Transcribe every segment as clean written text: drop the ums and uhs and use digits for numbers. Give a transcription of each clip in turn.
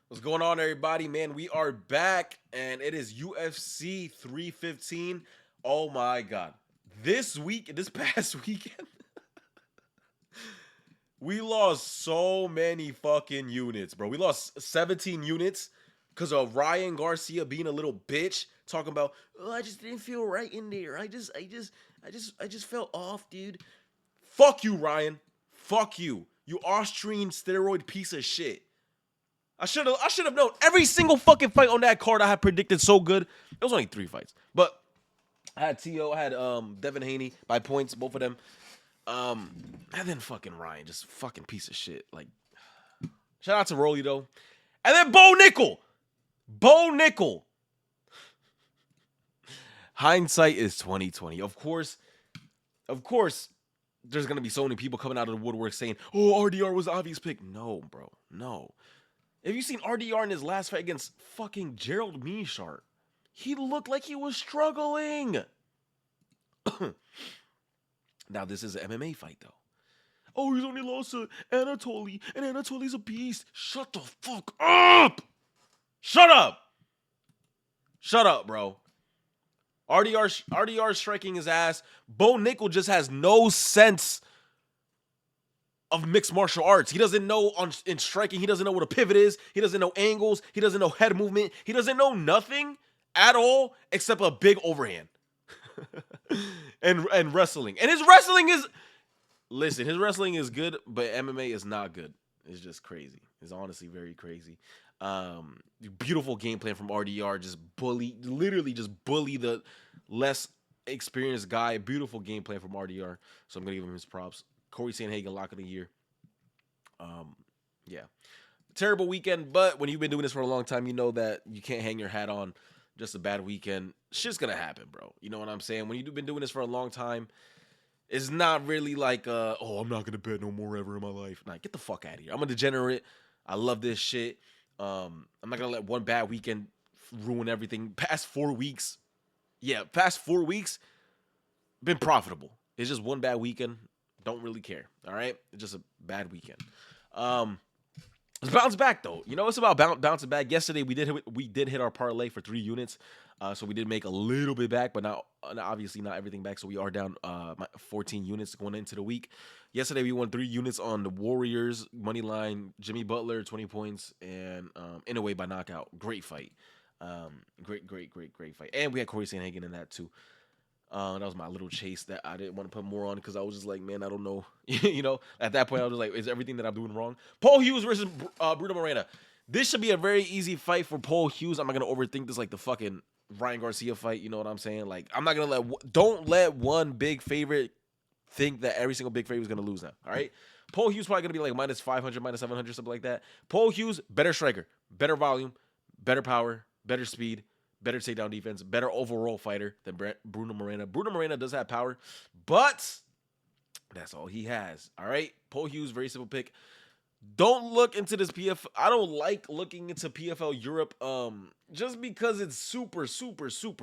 What's going on, everybody? Man, we are back, and it is UFC 315. Oh my god. This past weekend, we lost so many fucking units, bro. We lost 17 units because of Ryan Garcia being a little bitch, talking about, oh, I just didn't feel right in there. I just felt off, dude. Fuck you, Ryan. Fuck you. You Austrian steroid piece of shit. I should have known every single fucking fight on that card I had predicted so good. It was only 3 fights. But I had T.O., I had Devin Haney by points, both of them. Um, and then fucking Ryan, just fucking piece of shit. Like, shout out to Rolly though. And then Bo Nickel. Bo Nickel. Hindsight is 2020. Of course, there's gonna be so many people coming out of the woodwork saying, oh, RDR was the obvious pick. No, bro. No. Have you seen RDR in his last fight against fucking Gerald Meerschaert? He looked like he was struggling. Now, this is an MMA fight, though. Oh, he's only lost to Anatoly, and Anatoly's a beast. Shut the fuck up! Shut up! Shut up, bro. RDR striking his ass. Bo Nickel just has no sense of mixed martial arts. He doesn't know in striking. He doesn't know what a pivot is. He doesn't know angles. He doesn't know head movement. He doesn't know nothing at all except a big overhand. and wrestling. And his wrestling is good, but MMA is not good. It's just crazy. It's honestly very crazy. Beautiful game plan from RDR. Literally just bully the less experienced guy. Beautiful game plan from RDR. So I'm gonna give him his props. Corey Sandhagen, lock of the year. Yeah. Terrible weekend, but when you've been doing this for a long time, you know that you can't hang your hat on just a bad weekend. Shit's gonna happen, bro. You know what I'm saying? When you've been doing this for a long time, it's not really like, oh, I'm not gonna bet no more ever in my life. Nah, get the fuck out of here. I'm a degenerate. I love this shit. I'm not gonna let one bad weekend ruin everything. Past 4 weeks, been profitable. It's just one bad weekend. Don't really care. All right, it's just a bad weekend. Let's bounce back though. You know, it's about bouncing back. Yesterday we did hit our parlay for 3 units, so we did make a little bit back, but not obviously not everything back. So we are down 14 units going into the week. Yesterday we won 3 units on the Warriors money line. Jimmy Butler 20 points and in a way by knockout. Great fight. Great fight. And we had Corey Sandhagen in that too. That was my little chase that I didn't want to put more on because I was just like, man, I don't know. You know, at that point, I was like, is everything that I'm doing wrong? Paul Hughes versus Bruno Morena. This should be a very easy fight for Paul Hughes. I'm not going to overthink this like the fucking Ryan Garcia fight. You know what I'm saying? Like, I'm not going to don't let one big favorite think that every single big favorite is going to lose now. All right? Paul Hughes probably going to be like minus 500, minus 700, something like that. Paul Hughes, better striker, better volume, better power, better speed. Better takedown defense, better overall fighter than Bruno Morena. Bruno Morena does have power, but that's all he has. All right, Paul Hughes, very simple pick. Don't look into this PF. I don't like looking into PFL Europe, just because it's super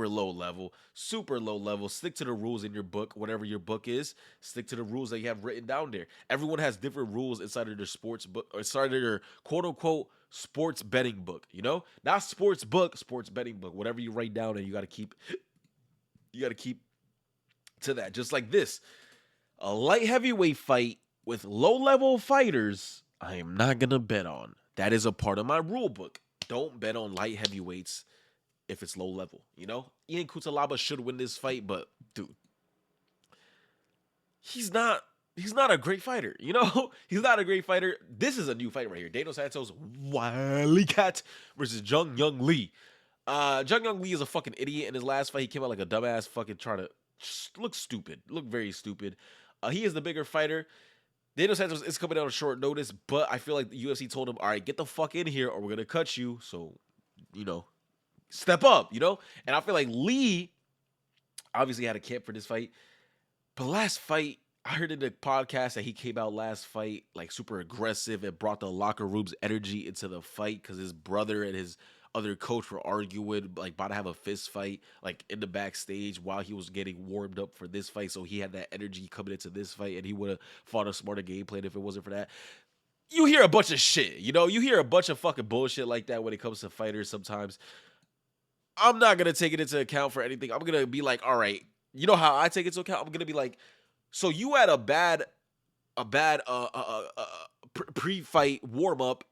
low level, super low level. Stick to the rules in your book, whatever your book is. Stick to the rules that you have written down there. Everyone has different rules inside of their sports book, or inside of their quote unquote sports betting book. You know, not sports book, sports betting book. Whatever you write down, and you got to keep to that. Just like this, a light heavyweight fight with low level fighters. I am not going to bet on. That is a part of my rule book. Don't bet on light heavyweights if it's low level, you know? Ian Cutelaba should win this fight, but dude, he's not a great fighter, you know? He's not a great fighter. This is a new fight right here. Daniel Santos, Wily Cat versus Jung Young Lee. Jung Young Lee is a fucking idiot. In his last fight, he came out like a dumbass fucking trying to look very stupid. He is the bigger fighter. Daniel Santos is coming out on short notice, but I feel like the UFC told him, all right, get the fuck in here or we're going to cut you. So, you know, step up, you know? And I feel like Lee obviously had a camp for this fight. But last fight, I heard in the podcast that he came out last fight like super aggressive and brought the locker room's energy into the fight because his brother and his other coach were arguing, like about to have a fist fight, like in the backstage while he was getting warmed up for this fight. So he had that energy coming into this fight, and he would have fought a smarter game plan if it wasn't for that. you hear a bunch of shit. You know, you hear a bunch of fucking bullshit like that when it comes to fighters sometimes. I'm not gonna take it into account for anything. I'm gonna be like, all right, you know how I take it into account? I'm gonna be like, so you had a bad pre-fight warm up,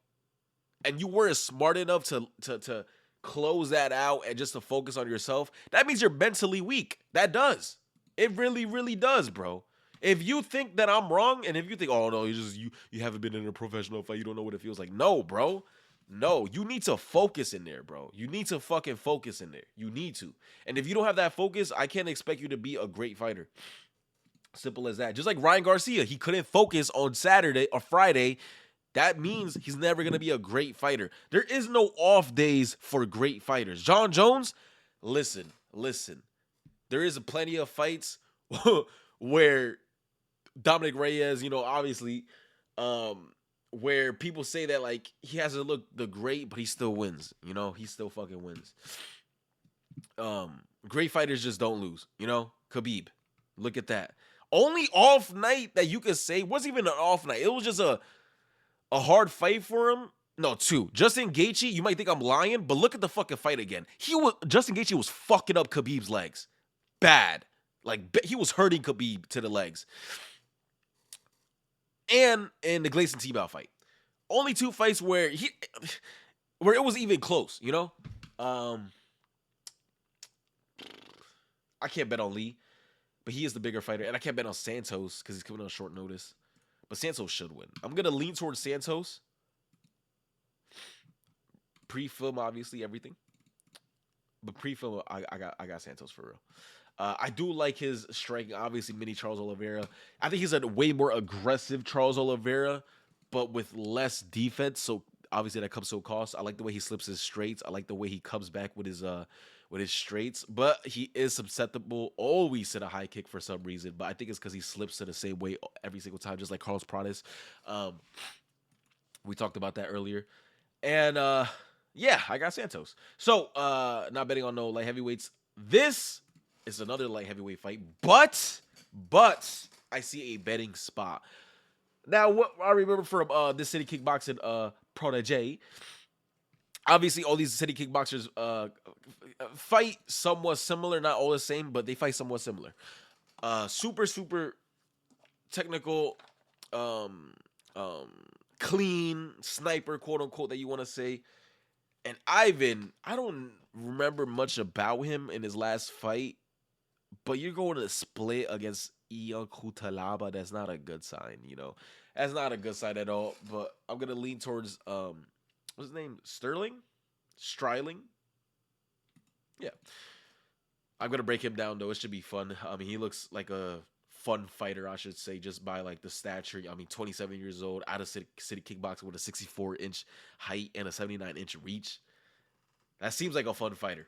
and you weren't smart enough to close that out and just to focus on yourself. That means you're mentally weak. That does. It really, really does, bro. If you think that I'm wrong, and if you think, oh no, you haven't been in a professional fight, you don't know what it feels like. No, bro. No, you need to focus in there, bro. You need to fucking focus in there. You need to. And if you don't have that focus, I can't expect you to be a great fighter. Simple as that. Just like Ryan Garcia, he couldn't focus on Saturday or Friday. That means he's never going to be a great fighter. There is no off days for great fighters. John Jones, listen. There is plenty of fights where Dominic Reyes, you know, obviously, where people say that like he hasn't looked the great, but he still wins. You know, he still fucking wins. Great fighters just don't lose. You know, Khabib, look at that. Only off night that you could say wasn't even an off night. It was just a hard fight for him. No, two. Justin Gaethje, you might think I'm lying, but look at the fucking fight again. Justin Gaethje was fucking up Khabib's legs. Bad. Like, he was hurting Khabib to the legs. And in the Gleison Tebow fight. Only two fights where it was even close, you know? I can't bet on Lee, but he is the bigger fighter. And I can't bet on Santos because he's coming on short notice. But Santos should win. I'm going to lean towards Santos. Pre-film, obviously, everything. But pre-film, I got Santos for real. I do like his striking. Obviously, mini Charles Oliveira. I think he's a way more aggressive Charles Oliveira, but with less defense. So obviously that comes to a cost. I like the way he slips his straights. I like the way he comes back with his straights. But he is susceptible always to the high kick for some reason. But I think it's because he slips to the same way every single time, just like Carlos Prates. We talked about that earlier. And yeah, I got Santos. So not betting on no light heavyweights. This is another light heavyweight fight, but I see a betting spot. Now, what I remember from this City Kickboxing protege, obviously all these City Kickboxers fight somewhat similar, not all the same, but they fight somewhat similar. Super technical, clean sniper, quote unquote, that you want to say. And Ivan, I don't remember much about him in his last fight. But you're going to split against Ion Kutalaba. That's not a good sign, you know. That's not a good sign at all. But I'm gonna lean towards what's his name? Striling. Yeah. I'm gonna break him down though. It should be fun. I mean, he looks like a fun fighter, I should say, just by like the stature. I mean, 27 years old, out of city kickboxing with a 64-inch height and a 79-inch reach. That seems like a fun fighter.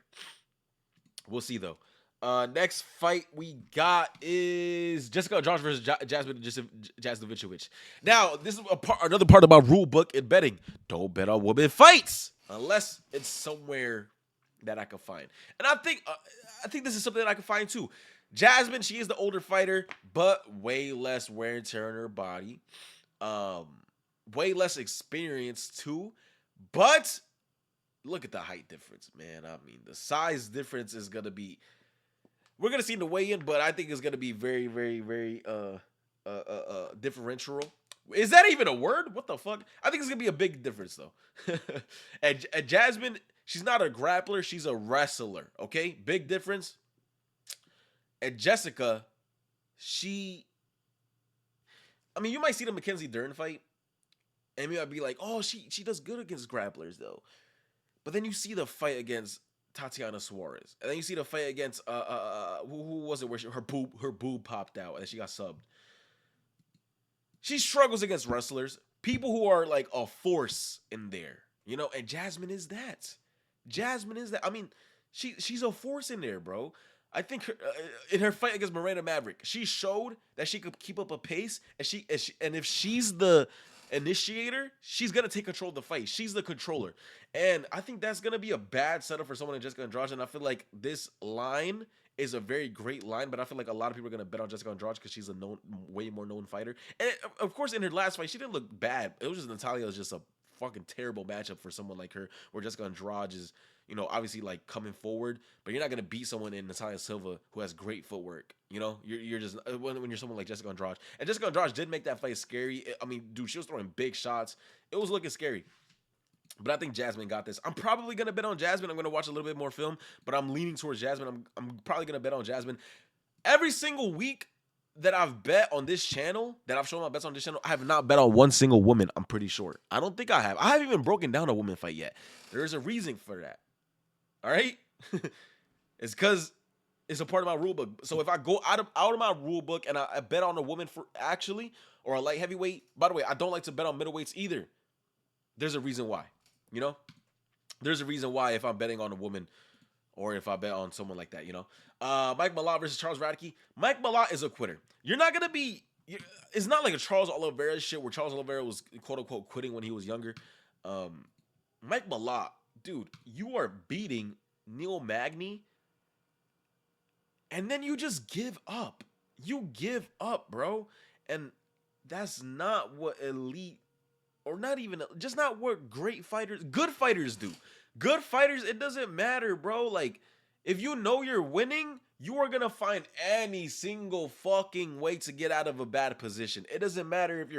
We'll see though. Next fight we got is Jessica Jones versus Jasmine Jasnovicevic. Now, this is another part of my rule book in betting. Don't bet on women fights unless it's somewhere that I can find. And I think this is something that I can find too. Jasmine, she is the older fighter, but way less wear and tear on her body. Way less experience too. But look at the height difference, man. I mean, the size difference is gonna be. We're gonna see in the weigh-in, but I think it's gonna be very differential. Is that even a word? What the fuck? I think it's gonna be a big difference though. and Jasmine, she's not a grappler, she's a wrestler. Okay, big difference. And Jessica, I mean, you might see the Mackenzie Dern fight, and you might be like, oh, she does good against grapplers though. But then you see the fight against Tatiana Suarez, and then you see the fight against who was it where her boob popped out and she got subbed. She struggles against wrestlers, people who are like a force in there, you know. And Jasmine is that. I mean, she's a force in there, bro. I think in her fight against Miranda Maverick, she showed that she could keep up a pace, and if she's the initiator, she's gonna take control of the fight. She's the controller, and I think that's gonna be a bad setup for someone like Jessica Andrade. And I feel like this line is a very great line, but I feel like a lot of people are gonna bet on Jessica Andrade because she's a way more known fighter. And of course, in her last fight, she didn't look bad. It was just Natalia was just a fucking terrible matchup for someone like her, where Jessica Andrade is, obviously like coming forward, but you're not gonna beat someone in Natalia Silva who has great footwork. You're just when you're someone like Jessica Andrade, and Jessica Andrade did make that fight scary. I mean, dude, she was throwing big shots. It was looking scary. But I think Jasmine got this. I'm probably gonna bet on Jasmine. I'm gonna watch a little bit more film, but I'm leaning towards Jasmine. I'm probably gonna bet on Jasmine. Every single week that I've bet on this channel, that I've shown my bets on this channel, I have not bet on one single woman. I'm pretty sure. I don't think I have. I haven't even broken down a woman fight yet. There is a reason for that. All right, it's because it's a part of my rule book. So if I go out of my rule book and I bet on a woman or a light heavyweight. By the way, I don't like to bet on middleweights either. There's a reason why. There's a reason why if I'm betting on a woman or if I bet on someone like that, Mike Malott versus Charles Radke. Mike Malott is a quitter. You're not going to be, it's not like a Charles Oliveira shit where Charles Oliveira was quote unquote quitting when he was younger. Mike Malott, dude, you are beating Neil Magny and then you just give up. You give up, bro. And that's not what elite, or not even, just not what good fighters do. Good fighters, it doesn't matter, bro. Like, if you know you're winning, you are gonna find any single fucking way to get out of a bad position. It doesn't matter if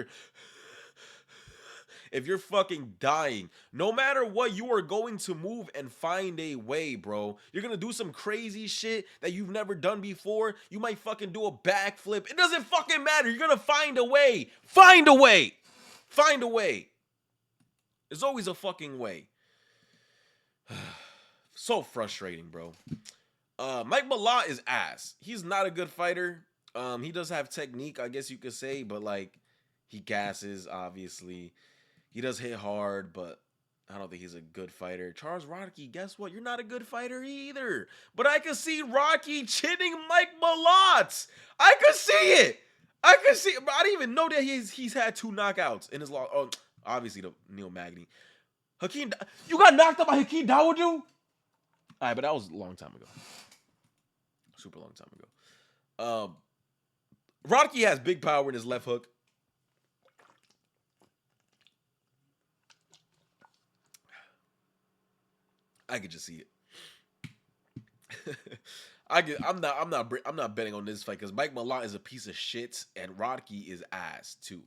you're fucking dying. No matter what, you are going to move and find a way, bro. You're gonna do some crazy shit that you've never done before. You might fucking do a backflip. It doesn't fucking matter. You're gonna find a way. Find a way. Find a way. There's always a fucking way. So frustrating, bro. Mike Malott is ass. He's not a good fighter. He does have technique, I guess you could say, but like he gasses, obviously. He does hit hard, but I don't think he's a good fighter. Charles Radke, guess what? You're not a good fighter either. But I can see Rocky chinning Mike Malott. I can see it. I didn't even know that he's had 2 knockouts in his loss. Oh, obviously the Neil Magny. You got knocked out by Hakeem Dawodu? All right, but that was a long time ago. Super long time ago. Rocky has big power in his left hook. I could just see it. I'm not betting on this fight because Mike Malott is a piece of shit and Rocky is ass too.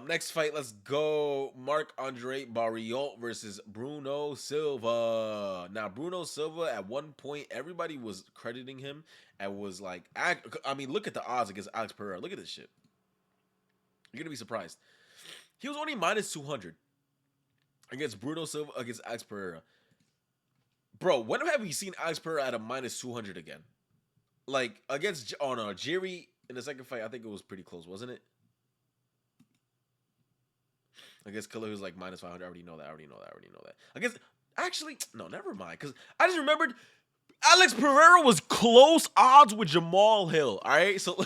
Next fight, let's go. Marc-Andre Barriault versus Bruno Silva. Now, Bruno Silva, at one point, everybody was crediting him and was like, I mean, look at the odds against Alex Pereira. Look at this shit. You're gonna be surprised. He was only minus 200 against Bruno Silva against Alex Pereira. Bro, when have we seen Alex Pereira at a minus 200 again? Like, against, Jerry in the second fight, I think it was pretty close, wasn't it? I guess Killer was like minus 500. I already know that. I guess, actually, no, never mind. Because I just remembered Alex Pereira was close odds with Jamal Hill. All right, so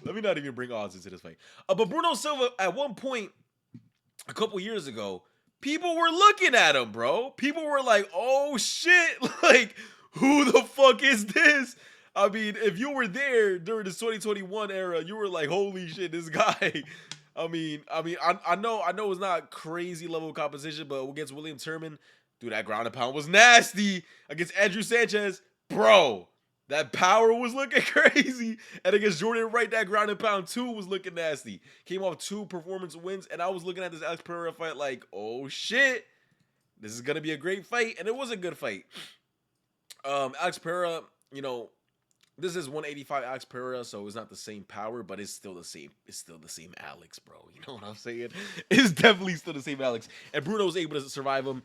let me not even bring odds into this fight. But Bruno Silva, at one point, a couple years ago, people were looking at him, bro. People were like, oh shit, like, who the fuck is this? I mean, if you were there during the 2021 era, you were like, holy shit, this guy. I know it's not crazy level of competition, but against William Turman, dude, that ground and pound was nasty. Against Andrew Sanchez, bro, that power was looking crazy. And against Jordan Wright, that ground and pound too was looking nasty. Came off 2 performance wins, and I was looking at this Alex Pereira fight like, oh shit, this is gonna be a great fight, and it was a good fight. Alex Pereira, this is 185 Alex Pereira, so it's not the same power, but it's still the same. It's still the same Alex, bro. You know what I'm saying? It's definitely still the same Alex. And Bruno was able to survive him.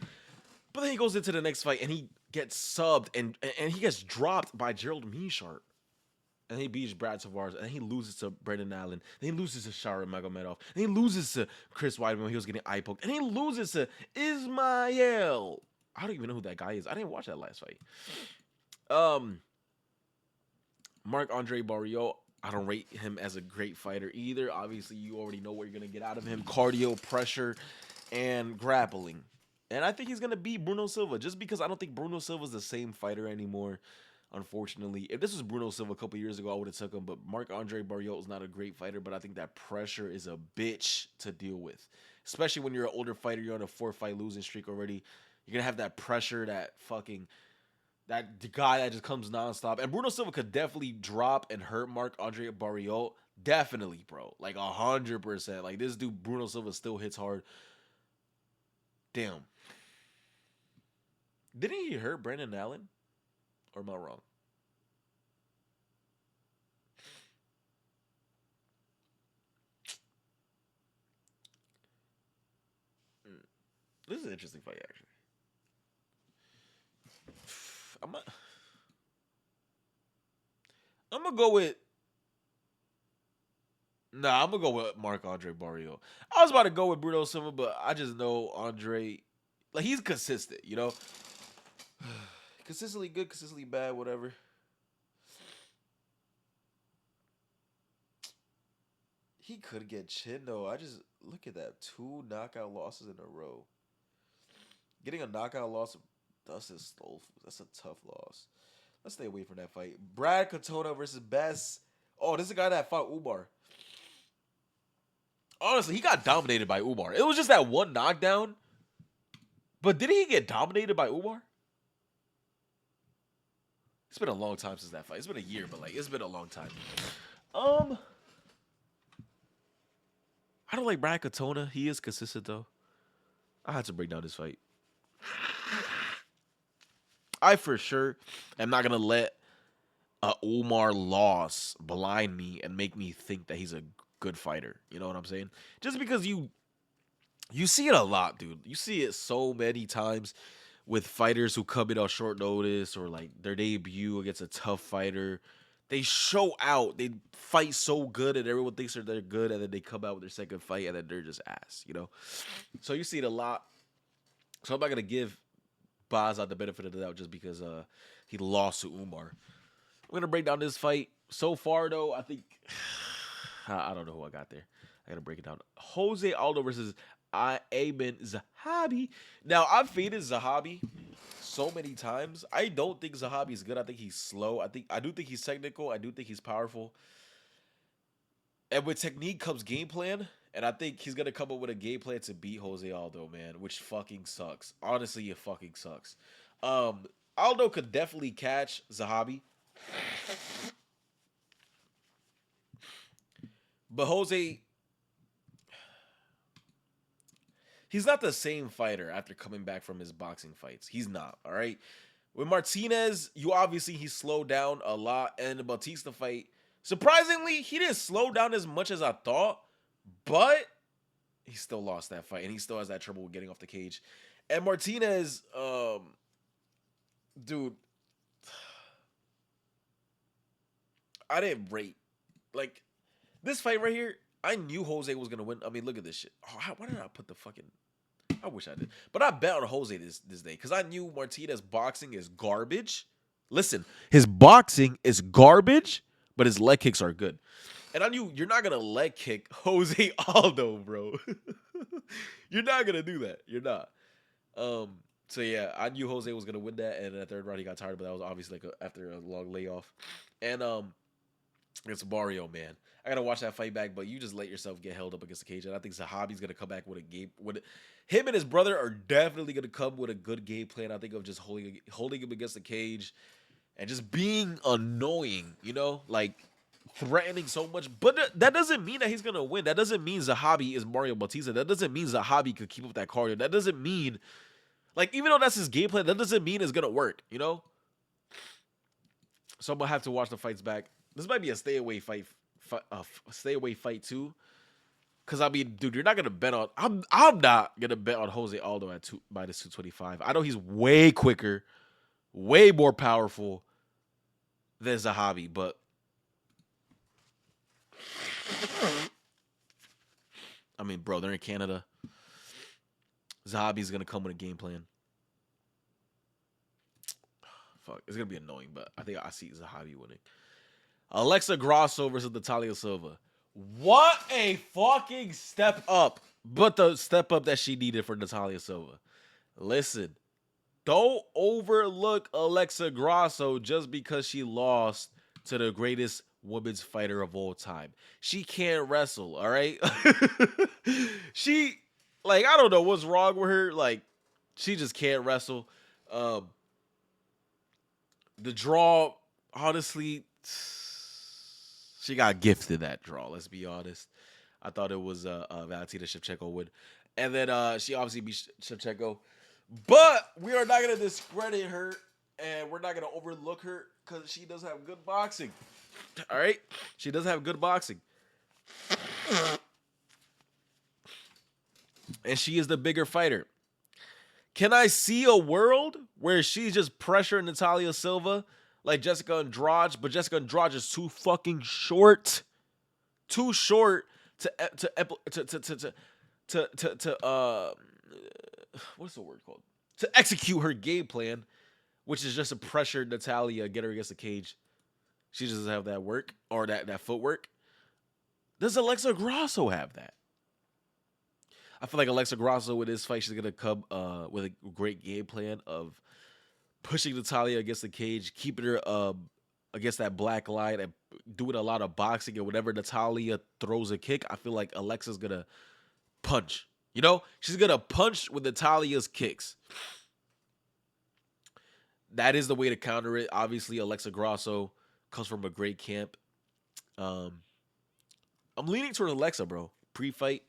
But then he goes into the next fight, and he gets subbed, and he gets dropped by Gerald Meerschaert. And he beats Brad Tavares, and he loses to Brendan Allen. Then he loses to Shara Magomedov. And he loses to Chris Weidman when he was getting eye poked. And he loses to Ismael. I don't even know who that guy is. I didn't watch that last fight. Marc-Andre Barriault, I don't rate him as a great fighter either. Obviously, you already know what you're going to get out of him. Cardio, pressure, and grappling. And I think he's gonna beat Bruno Silva just because I don't think Bruno Silva's the same fighter anymore. Unfortunately, if this was Bruno Silva a couple years ago, I would have took him. But Marc-Andre Barriault is not a great fighter, but I think that pressure is a bitch to deal with, especially when you're an older fighter. You're on a 4-fight losing streak already. You're gonna have that pressure, that guy that just comes nonstop. And Bruno Silva could definitely drop and hurt Marc-Andre Barriault. Definitely, bro. Like 100%. Like this dude, Bruno Silva, still hits hard. Damn. Didn't he hurt Brandon Allen? Or am I wrong? This is an interesting fight, actually. I'm gonna, I'm gonna go with. Nah, I'm gonna go with Marc-Andre Barriault. I was about to go with Bruno Silva, but I just know Andre, like he's consistent, you know, consistently good, consistently bad, whatever. He could get chin though. I just look at that, 2 knockout losses in a row. Getting a knockout loss, that's a tough loss. Let's stay away from that fight. Brad Katona versus Bess. Oh, this is a guy that fought Umar. Honestly, he got dominated by Umar. It was just that one knockdown. But did he get dominated by Umar? It's been a long time since that fight. It's been a year, but like it's been a long time. I don't like Brad Katona. He is consistent though. I had to break down this fight. I for sure am not gonna let a Umar loss blind me and make me think that he's a good fighter. You know what I'm saying? Just because you see it a lot, dude. You see it so many times with fighters who come in on short notice or like their debut against a tough fighter. They show out. They fight so good and everyone thinks they're good and then they come out with their second fight and then they're just ass, you know? So you see it a lot. So I'm not gonna give Baza the benefit of the doubt just because he lost to Umar. I'm gonna break down this fight. So far though, I think I don't know who I got there. I gotta break it down. Jose Aldo versus Ayman Zahabi. Now I've faded Zahabi so many times. I don't think Zahabi is good. I think he's slow. I do think he's technical. I do think he's powerful. And with technique comes game plan. And I think he's gonna come up with a game plan to beat Jose Aldo, man, which fucking sucks. Honestly, it fucking sucks. Aldo could definitely catch Zahabi. But Jose, he's not the same fighter after coming back from his boxing fights. He's not, all right? With Martinez, he's slowed down a lot. And the Bautista fight, surprisingly, he didn't slow down as much as I thought, but he still lost that fight. And he still has that trouble with getting off the cage. And Martinez, dude, I didn't rate. Like, this fight right here, I knew Jose was going to win. I mean, look at this shit. Oh, why did I put the fucking... I wish I did. But I bet on Jose this day because I knew Martinez boxing is garbage. Listen, his boxing is garbage, but his leg kicks are good. And I knew you're not going to leg kick Jose Aldo, bro. You're not going to do that. You're not. So, yeah, I knew Jose was going to win that. And in the third round, he got tired, but that was obviously like after a long layoff. And it's Barrio, man. I gotta watch that fight back, but you just let yourself get held up against the cage. And I think Zahabi's gonna come back with a game. Him and his brother are definitely gonna come with a good game plan. I think of just holding him against the cage and just being annoying, you know, like threatening so much. But that doesn't mean that he's gonna win. That doesn't mean Zahabi is Mario Bautista. That doesn't mean Zahabi could keep up that cardio. That doesn't mean, like, even though that's his game plan, that doesn't mean it's gonna work, you know. So I'm gonna have to watch the fights back. This might be a stay away fight too. Cause I mean, dude, you're not gonna bet on. I'm not gonna bet on Jose Aldo at -225. I know he's way quicker, way more powerful than Zahabi, but I mean, bro, they're in Canada. Zahabi's gonna come with a game plan. Fuck, it's gonna be annoying, but I think I see Zahabi winning. Alexa Grasso versus Natalia Silva. What a fucking step up. But the step up that she needed for Natalia Silva. Listen, don't overlook Alexa Grasso just because she lost to the greatest women's fighter of all time. She can't wrestle, all right? She, like, I don't know what's wrong with her. Like, she just can't wrestle. Um, the draw, honestly, she got gifted that draw. Let's be honest. I thought it was Valentina Shevchenko would, and then she obviously beat Shevchenko. But we are not gonna discredit her, and we're not gonna overlook her because she does have good boxing. All right, she does have good boxing, and she is the bigger fighter. Can I see a world where she's just pressuring Natalia Silva like Jessica Andrade, but Jessica Andrade is too fucking short, too short to what's the word called? To execute her game plan, which is just to pressure Natalia, get her against the cage. She doesn't have that work or that footwork. Does Alexa Grasso have that? I feel like Alexa Grasso with this fight, she's gonna come with a great game plan of pushing Natalia against the cage, keeping her against that black line, and doing a lot of boxing. And whenever Natalia throws a kick, I feel like Alexa's gonna punch. You know, she's gonna punch with Natalia's kicks. That is the way to counter it. Obviously, Alexa Grasso comes from a great camp. I'm leaning toward Alexa, bro. Pre-fight,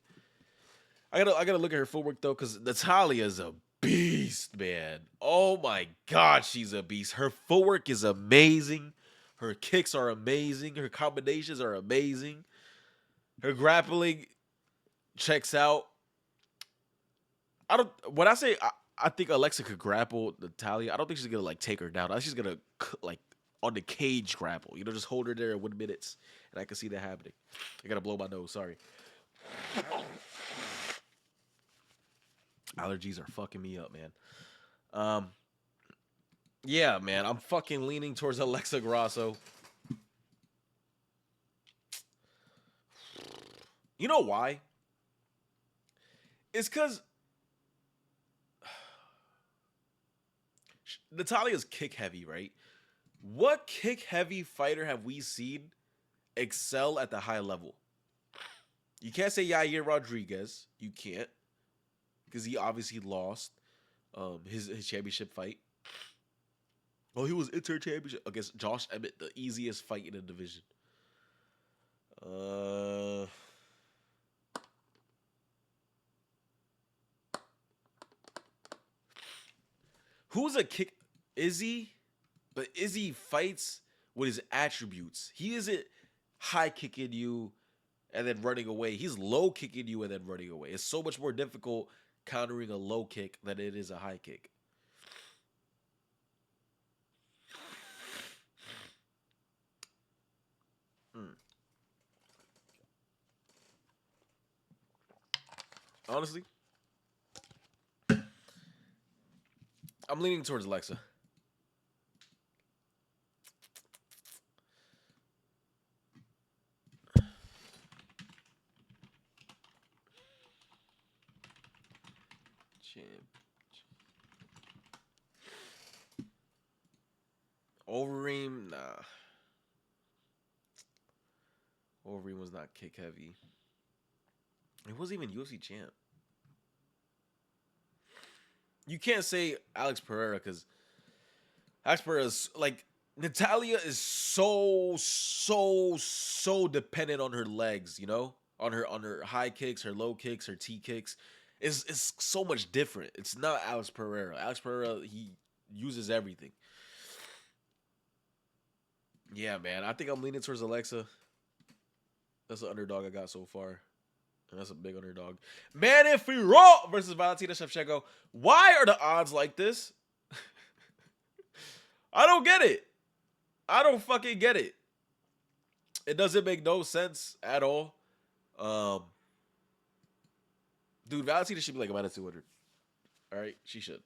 I gotta look at her footwork though, because Natalia is a beast, man. Oh my god, she's a beast. Her footwork is amazing. Her kicks are amazing. Her combinations are amazing. Her grappling checks out. I don't. When I say I think Alexa could grapple Natalia, I don't think she's gonna like take her down. I think she's gonna like on the cage grapple. You know, just hold her there and win minutes, and I can see that happening. I gotta blow my nose. Sorry. Allergies are fucking me up, man. Yeah, man, I'm fucking leaning towards Alexa Grasso. You know why? It's because Natalia's kick heavy, right? What kick heavy fighter have we seen excel at the high level? You can't say Yair Rodriguez. You can't, because he obviously lost his championship fight. Oh, he was inter-championship against Josh Emmett, the easiest fight in the division. Who's a kick? Izzy? But Izzy fights with his attributes. He isn't high kicking you and then running away. He's low kicking you and then running away. It's so much more difficult countering a low kick than it is a high kick. Honestly, I'm leaning towards Alexa. Overeem, nah. Overeem was not kick heavy. It wasn't even UFC champ. You can't say Alex Pereira because Alex Pereira is like Natalia is so dependent on her legs, you know? On her high kicks, her low kicks, her T kicks. It's so much different. It's not Alex Pereira. Alex Pereira, he uses everything. Yeah, man. I think I'm leaning towards Alexa. That's the underdog I got so far. And that's a big underdog. Manny Firo versus Valentina Shevchenko. Why are the odds like this? I don't get it. I don't fucking get it. It doesn't make no sense at all. Dude, Valentina should be like minus 200. All right, she should.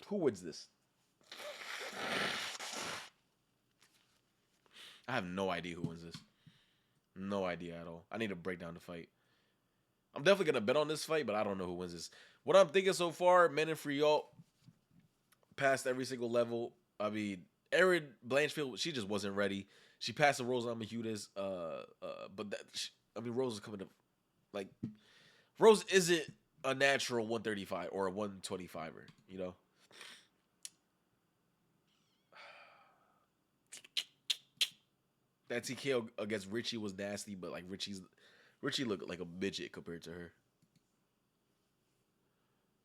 Who wins this? I have no idea who wins this. No idea at all. I need to break down the fight. I'm definitely gonna bet on this fight, but I don't know who wins this. What I'm thinking so far, Manon Friot passed every single level. I mean, Erin Blanchfield, she just wasn't ready. She passed the Rose Namajunas, but Rose is coming to like Rose isn't a natural 135 or a 125er, you know. That TKO against Richie was nasty, but like Richie looked like a midget compared to her.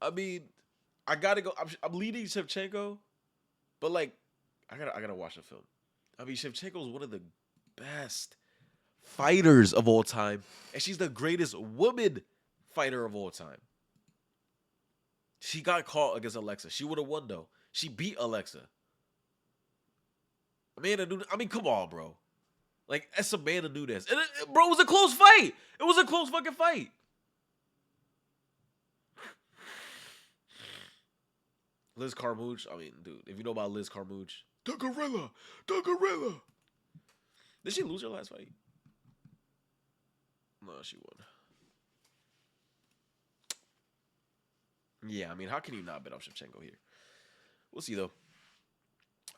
I mean, I gotta go. I'm leading Shevchenko, but like, I gotta watch the film. I mean, Shevchenko is one of the best fighters of all time, and she's the greatest woman fighter of all time. She got caught against Alexa. She would have won though. She beat Alexa. I mean, come on, bro. Like, that's Amanda Nunes. And bro, it was a close fight. It was a close fucking fight. Liz Carmouche. I mean, dude, if you know about Liz Carmouche. The gorilla. The gorilla. Did she lose her last fight? No, she won. Yeah, I mean, how can you not bet on Shevchenko here? We'll see, though.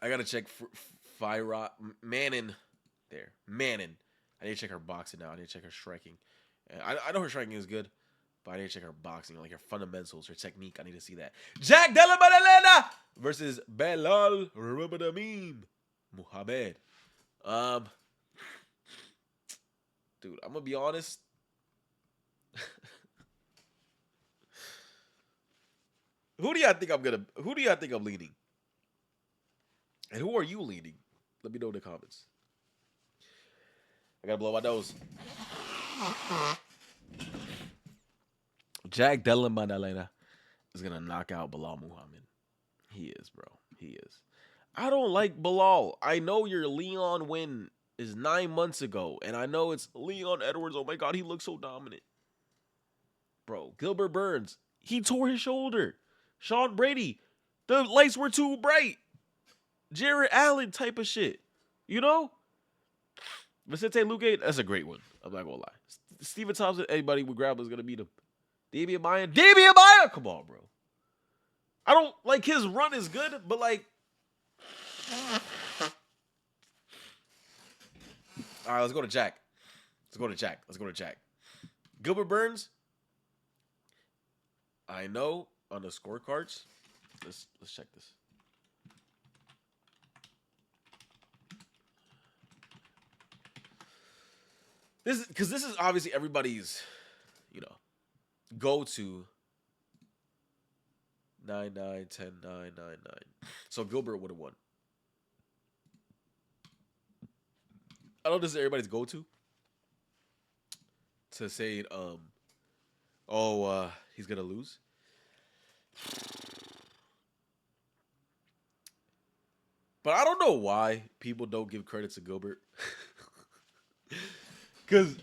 I got to check Fyra. Manon. There. Manon. I need to check her boxing now. I need to check her striking. I know her striking is good, but I need to check her boxing, like her fundamentals, her technique. I need to see that. Jack Della Maddalena versus Belal Ramadan Muhammad. Dude, I'm gonna be honest. Who do y'all think I'm leading? And who are you leading? Let me know in the comments. I gotta blow my nose. Jack Della Maddalena is gonna knock out Belal Muhammad. He is, bro. He is. I don't like Belal. I know your Leon win is 9 months ago, and I know it's Leon Edwards. Oh my God, he looks so dominant. Bro, Gilbert Burns, he tore his shoulder. Sean Brady, the lights were too bright. Jared Allen type of shit. You know? Vicente Luque, that's a great one. I'm not gonna lie. Stephen Thompson, anybody with grappling is gonna beat him. Damian Maya, come on, bro. I don't like his run is good, but like, all right, let's go to Jack. Let's go to Jack. Gilbert Burns. I know on the scorecards. Let's check this. This is obviously everybody's, go to 9, 9, 10, 9, 9, 9. So Gilbert would have won. I know this is everybody's go to say, he's gonna lose. But I don't know why people don't give credit to Gilbert. Because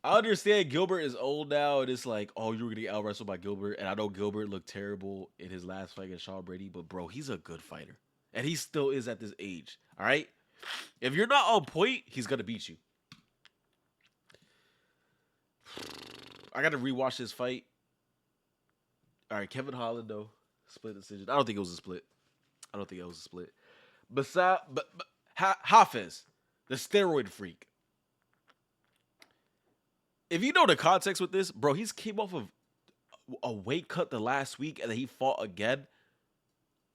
I understand Gilbert is old now, and it's like, oh, you were going to get out-wrestled by Gilbert. And I know Gilbert looked terrible in his last fight against Sean Brady, but, bro, he's a good fighter. And he still is at this age, all right? If you're not on point, he's going to beat you. I got to rewatch this fight. All right, Kevin Holland, though, split decision. I don't think it was a split. But Hafez, the steroid freak. If you know the context with this, bro, he's came off of a weight cut the last week, and then he fought again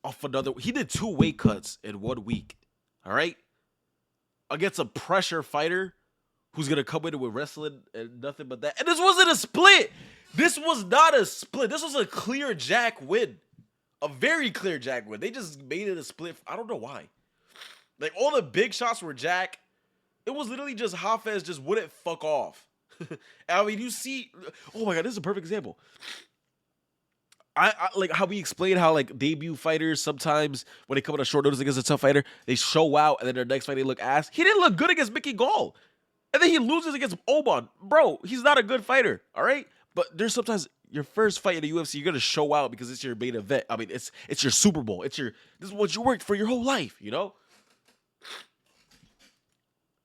off another. He did 2 weight cuts in 1 week, all right? Against a pressure fighter who's going to come in with wrestling and nothing but that. And this wasn't a split. This was not a split. This was a clear Jack win. A very clear Jack win. They just made it a split. I don't know why. Like, all the big shots were Jack. It was literally just Hafez just wouldn't fuck off. I mean, you see, oh my God, this is a perfect example. I like how we explain how like debut fighters sometimes when they come on a short notice against a tough fighter, they show out and then their next fight they look ass. He didn't look good against Mickey Gall. And then he loses against Oban. Bro, he's not a good fighter, all right? But there's sometimes your first fight in the UFC, you're gonna show out because it's your main event. I mean, it's your Super Bowl. This is what you worked for your whole life, you know?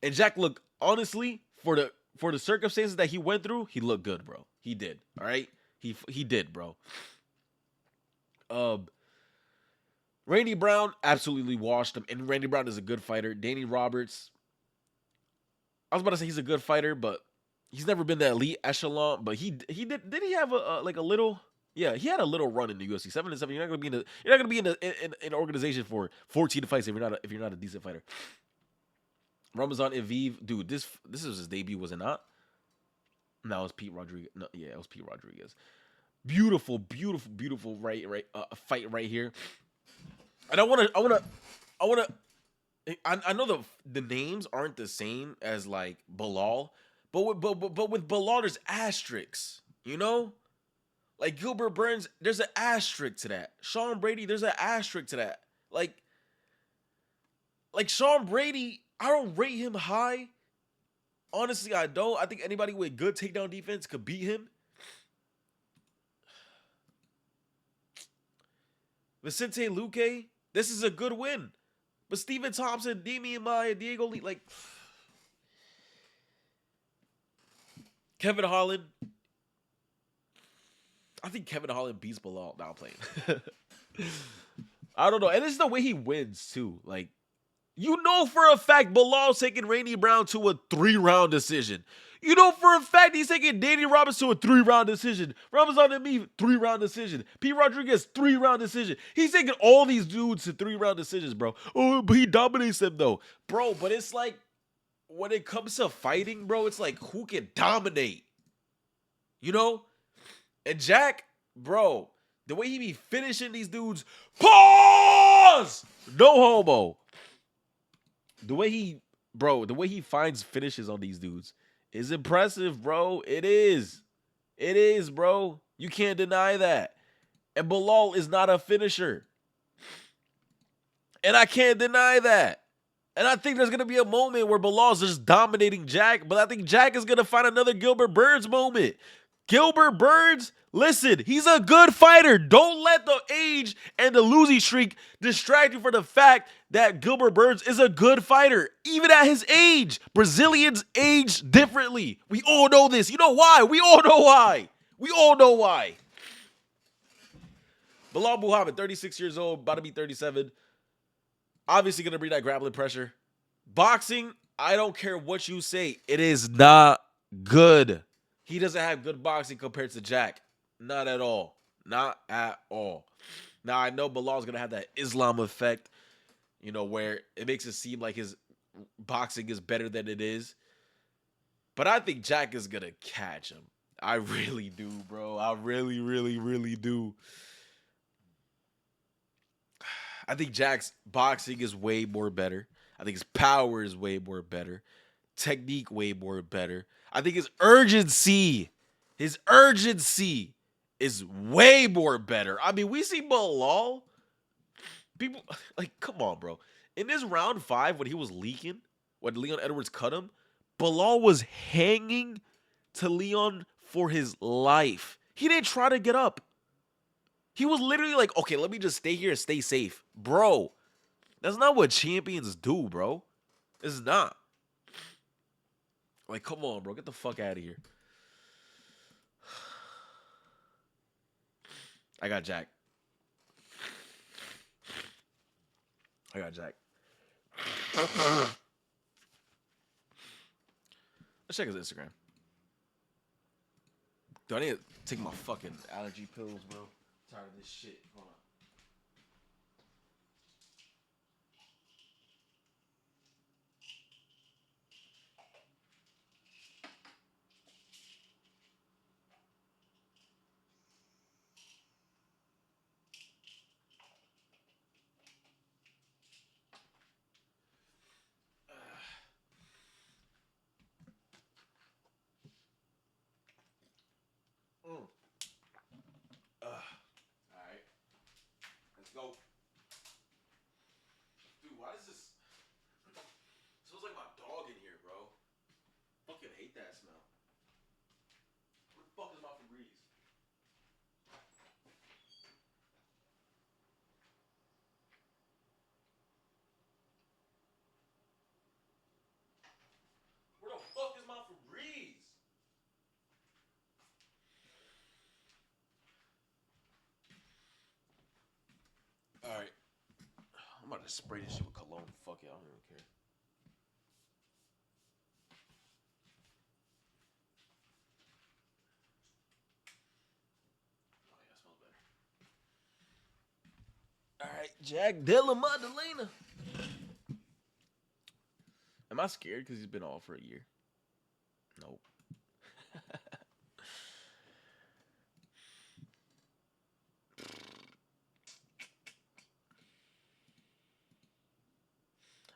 And Jack looked, honestly, for the circumstances that he went through, he looked good, bro. He did. All right, he did, bro. Um, Randy Brown absolutely washed him, and Randy Brown is a good fighter. Danny Roberts, I was about to say he's a good fighter, but he's never been the elite echelon. But did he have a little. Yeah, he had a little run in the UFC. 7-7. You're not gonna be in an organization for 14 fights if you're not a decent fighter. Ramazan Eviv, dude, this was his debut, was it not? No, it was Pete Rodriguez. No, yeah, it was Pete Rodriguez. Beautiful, beautiful, beautiful fight right here. And I wanna. I know the names aren't the same as like Bilal, but with Bilal there's asterisks, you know. Like Gilbert Burns, there's an asterisk to that. Sean Brady, there's an asterisk to that. Like Sean Brady, I don't rate him high. Honestly, I don't. I think anybody with good takedown defense could beat him. Vicente Luque, this is a good win. But Stephen Thompson, Damian Maia, Diego Lee, like Kevin Holland. I think Kevin Holland beats Bilal. Now I'm playing. I don't know. And it's the way he wins, too. Like, you know for a fact Bilal's taking Randy Brown to a 3-round decision. You know for a fact he's taking Danny Roberts to a 3-round decision. Ramazan Eviv, 3-round decision. Pete Rodriguez, 3-round decision. He's taking all these dudes to 3-round decisions, bro. Oh, but he dominates them, though. Bro, but it's like, when it comes to fighting, bro, it's like, who can dominate? You know? And Jack, bro, the way he be finishing these dudes, pause! No homo. The way he finds finishes on these dudes is impressive, bro. It is. It is, bro. You can't deny that. And Bilal is not a finisher. And I can't deny that. And I think there's going to be a moment where Bilal's just dominating Jack, but I think Jack is going to find another Gilbert Burns moment. Gilbert Burns, listen, he's a good fighter. Don't let the age and the losing streak distract you from the fact that Gilbert Burns is a good fighter, even at his age. Brazilians age differently. We all know this. You know why? We all know why. We all know why. Bilal Muhammad, 36 years old, about to be 37. Obviously going to bring that grappling pressure. Boxing, I don't care what you say. It is not good. He doesn't have good boxing compared to Jack. Not at all. Not at all. Now, I know Bilal's going to have that Islam effect, you know, where it makes it seem like his boxing is better than it is. But I think Jack is going to catch him. I really do, bro. I really, really, really do. I think Jack's boxing is way more better. I think his power is way more better. Technique way more better. I think his urgency is way more better. I mean, we see Bilal. People, like, come on, bro. In this round 5, when he was leaking, when Leon Edwards cut him, Bilal was hanging to Leon for his life. He didn't try to get up. He was literally like, okay, let me just stay here and stay safe. Bro, that's not what champions do, bro. It's not. Like, come on, bro. Get the fuck out of here. I got Jack. Let's check his Instagram. Do I need to take my fucking allergy pills, bro? I'm tired of this shit. Hold on. All right. to spray this shit with cologne. Fuck it, I don't even care. Oh yeah, it smells better. All right, Jack Della Maddalena. Am I scared because he's been off for a year? Nope.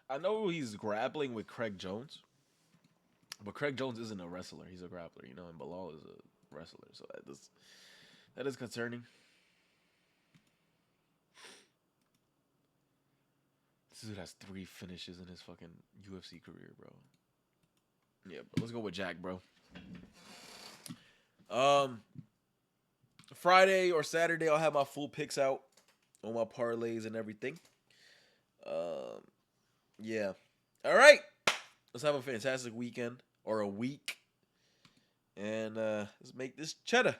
I know he's grappling with Craig Jones, but Craig Jones isn't a wrestler. He's a grappler, you know, and Bilal is a wrestler. So that is concerning. This dude has 3 finishes in his fucking UFC career, bro. Yeah, but let's go with Jack, bro. Friday or Saturday, I'll have my full picks out on my parlays and everything. Yeah. All right. Let's have a fantastic weekend or a week. And let's make this cheddar.